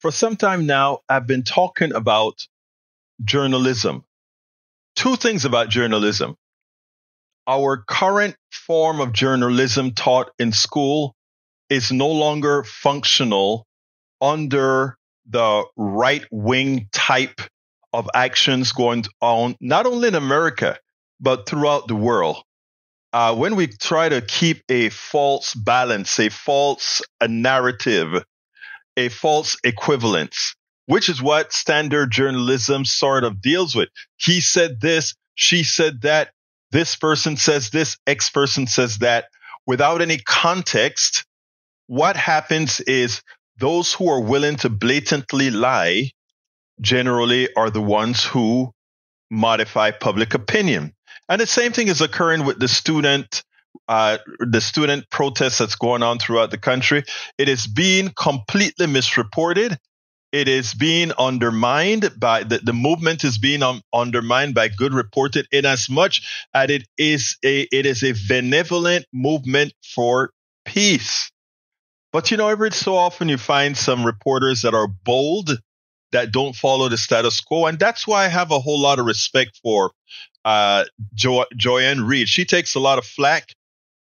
for some time now, I've been talking about journalism. Two things about journalism. Our current form of journalism taught in school is no longer functional under the right-wing type of actions going on, not only in America, but throughout the world. When we try to keep a false balance, a false narrative, a false equivalence, which is what standard journalism sort of deals with. He said this, she said that, this person says this, X person says that. Without any context, what happens is those who are willing to blatantly lie generally are the ones who modify public opinion. And the same thing is occurring with the student protest that's going on throughout the country. It is being completely misreported. It is being undermined by the movement is being undermined by good reported, in as much as it is a benevolent movement for peace. But every so often you find some reporters that are bold, that don't follow the status quo, and that's why I have a whole lot of respect for Joanne Reid. She takes a lot of flack,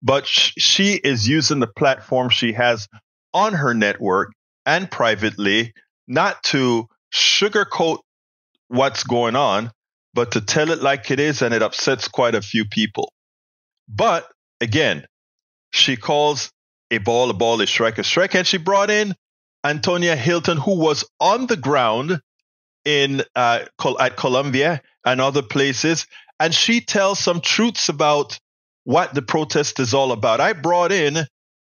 but she is using the platform she has on her network and privately, not to sugarcoat what's going on, but to tell it like it is, and it upsets quite a few people. But again, she calls a ball, a strike, and she brought in Antonia Hylton, who was on the ground at Columbia and other places, and she tells some truths about what the protest is all about. I brought in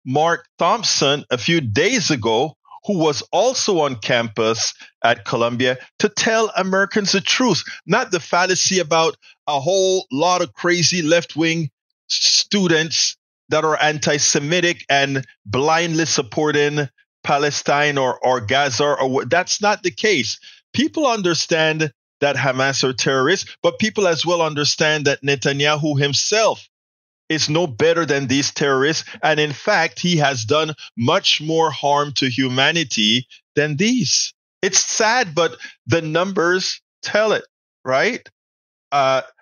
Mark Thompson a few days ago, who was also on campus at Columbia, to tell Americans the truth, not the fallacy about a whole lot of crazy left-wing students that are anti-Semitic and blindly supporting Palestine or Gaza. That's not the case. People understand that Hamas are terrorists, but people as well understand that Netanyahu himself is no better than these terrorists. And in fact, he has done much more harm to humanity than these. It's sad, but the numbers tell it, right?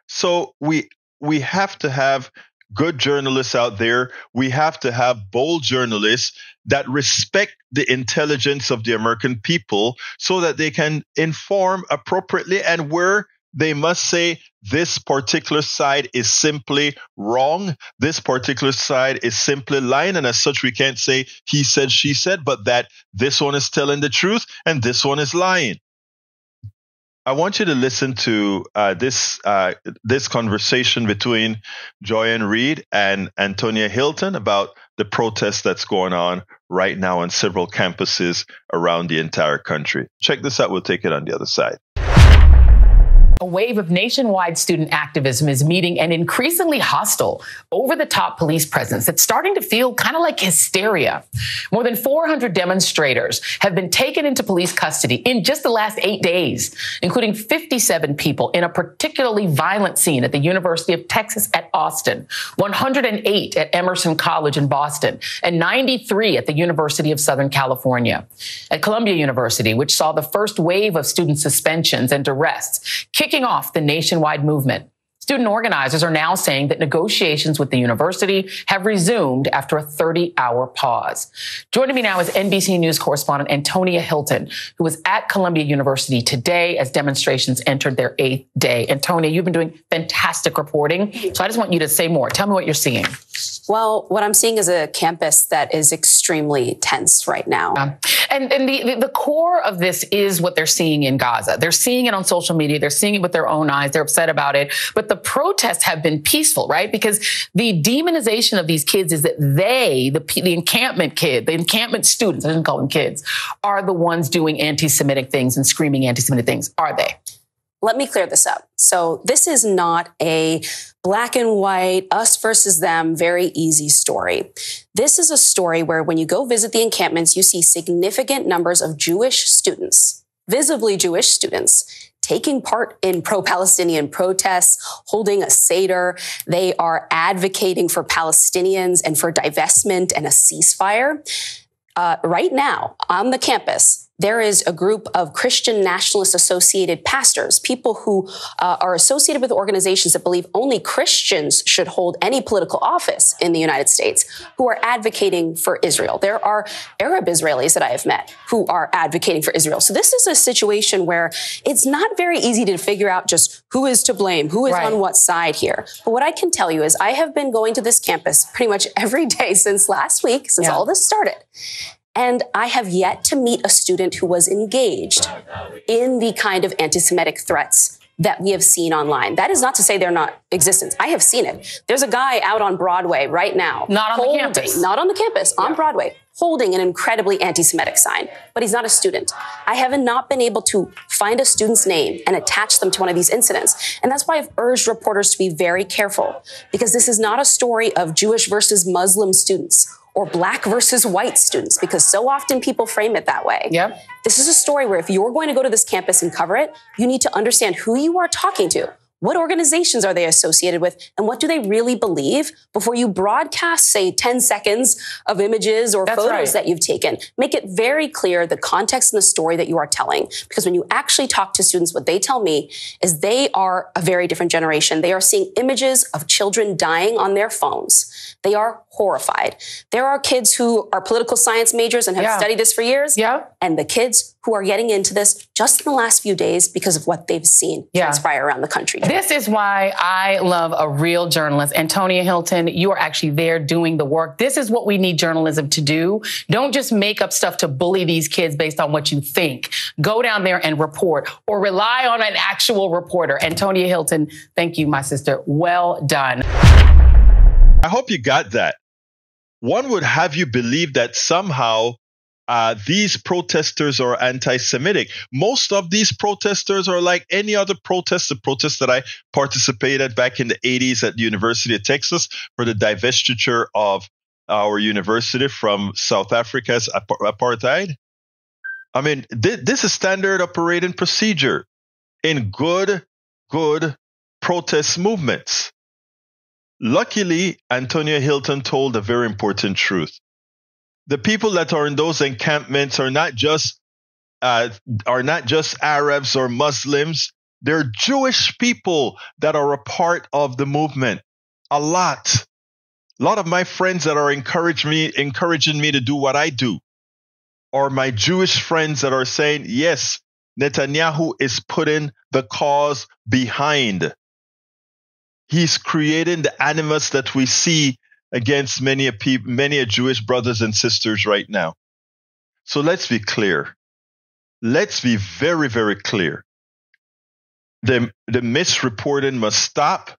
So we have to have good journalists out there. We have to have bold journalists that respect the intelligence of the American people so that they can inform appropriately, and where they must say this particular side is simply wrong, this particular side is simply lying, and as such we can't say he said, she said, but that this one is telling the truth and this one is lying. I want you to listen to this conversation between Joanne Reid and Antonia Hylton about the protest that's going on right now on several campuses around the entire country. Check this out. We'll take it on the other side. A wave of nationwide student activism is meeting an increasingly hostile, over-the-top police presence that's starting to feel kind of like hysteria. More than 400 demonstrators have been taken into police custody in just the last 8 days, including 57 people in a particularly violent scene at the University of Texas at Austin, 108 at Emerson College in Boston, and 93 at the University of Southern California. At Columbia University, which saw the first wave of student suspensions and arrests, kicking off the nationwide movement. Student organizers are now saying that negotiations with the university have resumed after a 30-hour pause. Joining me now is NBC News correspondent Antonia Hylton, who was at Columbia University today as demonstrations entered their 8th day. Antonia, you've been doing fantastic reporting, so I just want you to say more. Tell me what you're seeing. Well, what I'm seeing is a campus that is extremely tense right now. And the core of this is what they're seeing in Gaza. They're seeing it on social media. They're seeing it with their own eyes. They're upset about it. But the protests have been peaceful, right? Because the demonization of these kids is that they, the encampment kid, the encampment students, I didn't call them kids, are the ones doing anti-Semitic things and screaming anti-Semitic things. Are they? Let me clear this up. So this is not a black and white, us versus them, very easy story. This is a story where when you go visit the encampments, you see significant numbers of Jewish students, visibly Jewish students, taking part in pro-Palestinian protests, holding a Seder. They are advocating for Palestinians and for divestment and a ceasefire. Right now on the campus, there is a group of Christian nationalist associated pastors, people who are associated with organizations that believe only Christians should hold any political office in the United States, who are advocating for Israel. There are Arab Israelis that I have met who are advocating for Israel. So this is a situation where it's not very easy to figure out just who is to blame, who is on what side here. But what I can tell you is I have been going to this campus pretty much every day since last week, since all this started. And I have yet to meet a student who was engaged in the kind of anti-Semitic threats that we have seen online. That is not to say they're not existent. I have seen it. There's a guy out on Broadway right now. Not on the campus. Not on the campus, on Broadway, holding an incredibly anti-Semitic sign. But he's not a student. I have not been able to find a student's name and attach them to one of these incidents. And that's why I've urged reporters to be very careful, because this is not a story of Jewish versus Muslim students or black versus white students, because so often people frame it that way. Yep. This is a story where if you're going to go to this campus and cover it, you need to understand who you are talking to. What organizations are they associated with? And what do they really believe before you broadcast, say, 10 seconds of images or photos that you've taken? Make it very clear the context and the story that you are telling. Because when you actually talk to students, what they tell me is they are a very different generation. They are seeing images of children dying on their phones. They are horrified. There are kids who are political science majors and have studied this for years. And the kids who are getting into this just in the last few days because of what they've seen transpire around the country. This is why I love a real journalist. Antonia Hylton, you are actually there doing the work. This is what we need journalism to do. Don't just make up stuff to bully these kids based on what you think. Go down there and report, or rely on an actual reporter. Antonia Hylton, thank you, my sister. Well done. I hope you got that. One would have you believe that somehow these protesters are anti-Semitic. Most of these protesters are like any other protest, the protests that I participated back in the 80s at the University of Texas for the divestiture of our university from South Africa's apartheid. I mean, this is standard operating procedure in good protest movements. Luckily, Antonia Hylton told a very important truth. The people that are in those encampments are not just Arabs or Muslims. They're Jewish people that are a part of the movement. A lot of my friends that are encouraging me to do what I do are my Jewish friends that are saying, yes, Netanyahu is putting the cause behind. He's creating the animus that we see against many Jewish brothers and sisters right now. So let's be clear. Let's be very, very clear. The misreporting must stop.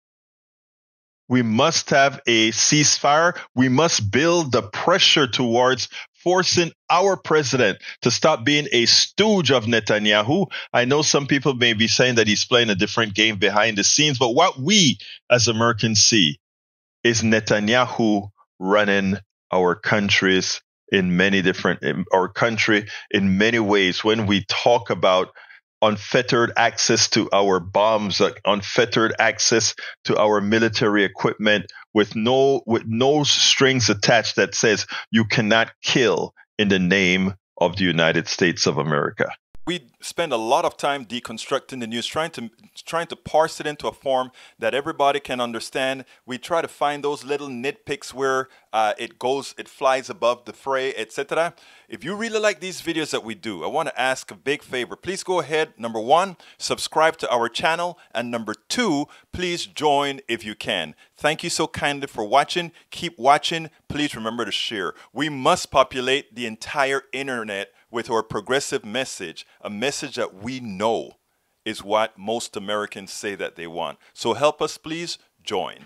We must have a ceasefire. We must build the pressure towards forcing our president to stop being a stooge of Netanyahu. I know some people may be saying that he's playing a different game behind the scenes, but what we as Americans see is Netanyahu running our countries in many ways. When we talk about unfettered access to our bombs, unfettered access to our military equipment with no strings attached that says you cannot kill in the name of the United States of America. We spend a lot of time deconstructing the news, trying to parse it into a form that everybody can understand. We try to find those little nitpicks where it flies above the fray, etc. If you really like these videos that we do, I want to ask a big favor. Please go ahead, number one, subscribe to our channel, and number two, please join if you can. Thank you so kindly for watching. Keep watching. Please remember to share. We must populate the entire internet with our progressive message, a message that we know is what most Americans say that they want. So help us, please join.